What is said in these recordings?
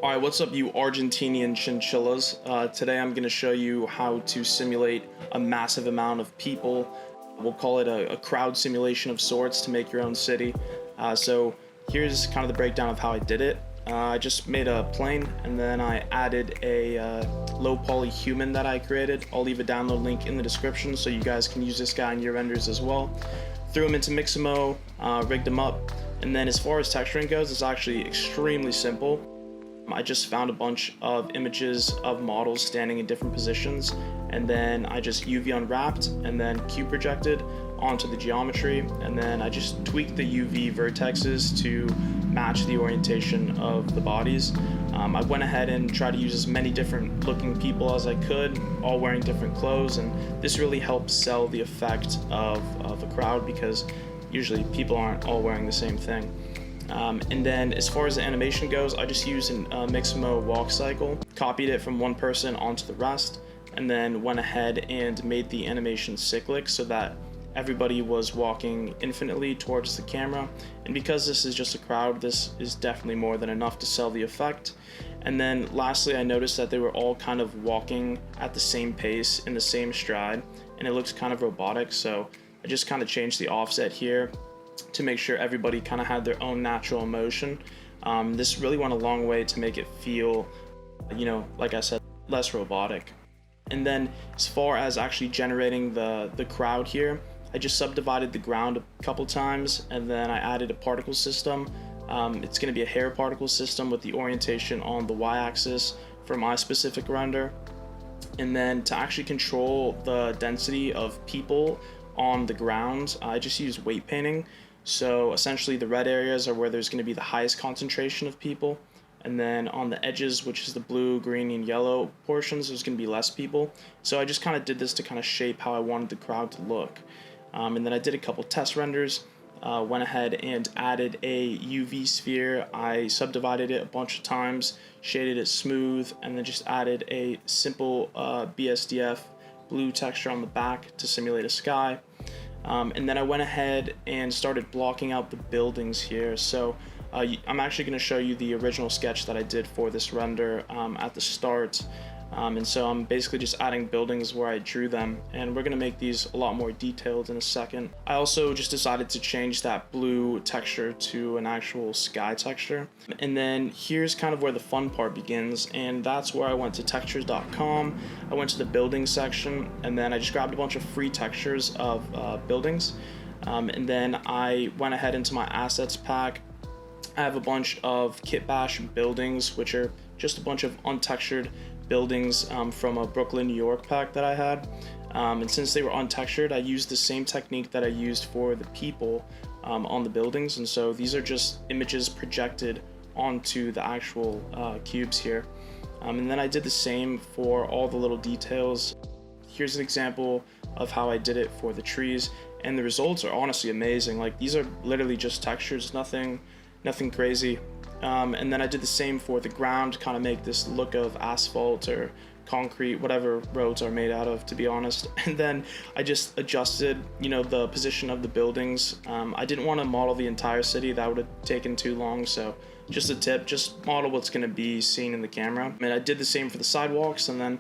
Alright, what's up you Argentinian chinchillas? Today I'm going to show you how to simulate a massive amount of people. We'll call it a crowd simulation of sorts to make your own city. So here's kind of the breakdown of how I did it. I just made a plane and then I added a low poly human that I created. I'll leave a download link in the description so you guys can use this guy in your renders as well. Threw him into Mixamo, rigged him up, and then as far as texturing goes, it's actually extremely simple. I just found a bunch of images of models standing in different positions, and then I just UV unwrapped and then cube projected onto the geometry, and then I just tweaked the UV vertexes to match the orientation of the bodies. I went ahead and tried to use as many different looking people as I could, all wearing different clothes, and this really helps sell the effect of a crowd because usually people aren't all wearing the same thing. And then as far as the animation goes, I just used a Mixamo walk cycle, copied it from one person onto the rest, and then went ahead and made the animation cyclic so that everybody was walking infinitely towards the camera. And because this is just a crowd, this is definitely more than enough to sell the effect. And then lastly, I noticed that they were all kind of walking at the same pace in the same stride, and it looks kind of robotic, so I just kind of changed the offset here to make sure everybody kind of had their own natural emotion. This really went a long way to make it feel, like I said, less robotic. And then as far as actually generating the crowd here, I just subdivided the ground a couple times, and then I added a particle system. It's going to be a hair particle system with the orientation on the y-axis for my specific render. And then to actually control the density of people on the ground, I just used weight painting. So essentially the red areas are where there's going to be the highest concentration of people, and then on the edges, which is the blue, green, and yellow portions, there's going to be less people. So I just kind of did this to kind of shape how I wanted the crowd to look. And then I did a couple test renders, went ahead and added a UV sphere. I subdivided it a bunch of times, shaded it smooth, and then just added a simple BSDF blue texture on the back to simulate a sky. And then I went ahead and started blocking out the buildings here. So I'm actually going to show you the original sketch that I did for this render at the start. And so I'm basically just adding buildings where I drew them, and we're going to make these a lot more detailed in a second. I also just decided to change that blue texture to an actual sky texture. And then here's kind of where the fun part begins, and that's where I went to textures.com. I went to the building section, and then I just grabbed a bunch of free textures of buildings. And then I went ahead into my assets pack. I have a bunch of kitbash buildings, which are just a bunch of untextured buildings from a Brooklyn, New York pack that I had. And since they were untextured, I used the same technique that I used for the people on the buildings. And so these are just images projected onto the actual cubes here. And then I did the same for all the little details. Here's an example of how I did it for the trees, and the results are honestly amazing. Like, these are literally just textures, nothing crazy. And then I did the same for the ground to kind of make this look of asphalt or concrete, whatever roads are made out of, to be honest. And then I just adjusted, the position of the buildings. I didn't want to model the entire city, that would have taken too long. So just a tip, just model what's going to be seen in the camera. And I did the same for the sidewalks, and then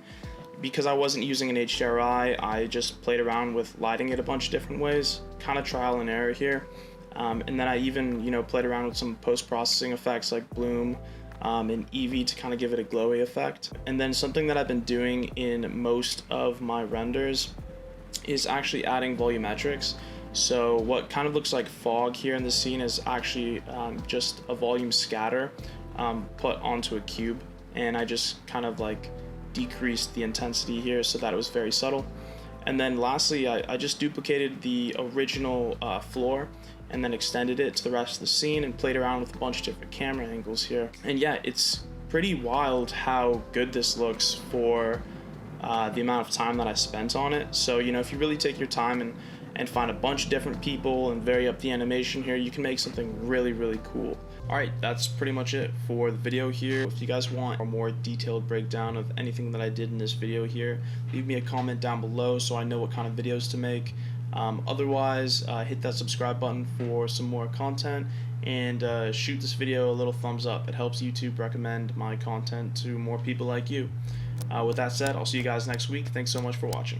because I wasn't using an HDRI, I just played around with lighting it a bunch of different ways, kind of trial and error here. And then I even, played around with some post-processing effects like bloom and Eevee to kind of give it a glowy effect. And then something that I've been doing in most of my renders is actually adding volumetrics. So what kind of looks like fog here in the scene is actually just a volume scatter put onto a cube. And I just kind of like decreased the intensity here so that it was very subtle. And then lastly, I just duplicated the original floor and then extended it to the rest of the scene and played around with a bunch of different camera angles here. And yeah, it's pretty wild how good this looks for the amount of time that I spent on it. So, if you really take your time and find a bunch of different people and vary up the animation here, you can make something really, really cool. Alright, that's pretty much it for the video here. If you guys want a more detailed breakdown of anything that I did in this video here, leave me a comment down below so I know what kind of videos to make. Otherwise, hit that subscribe button for some more content, and shoot this video a little thumbs up. It helps YouTube recommend my content to more people like you. With that said, I'll see you guys next week. Thanks so much for watching.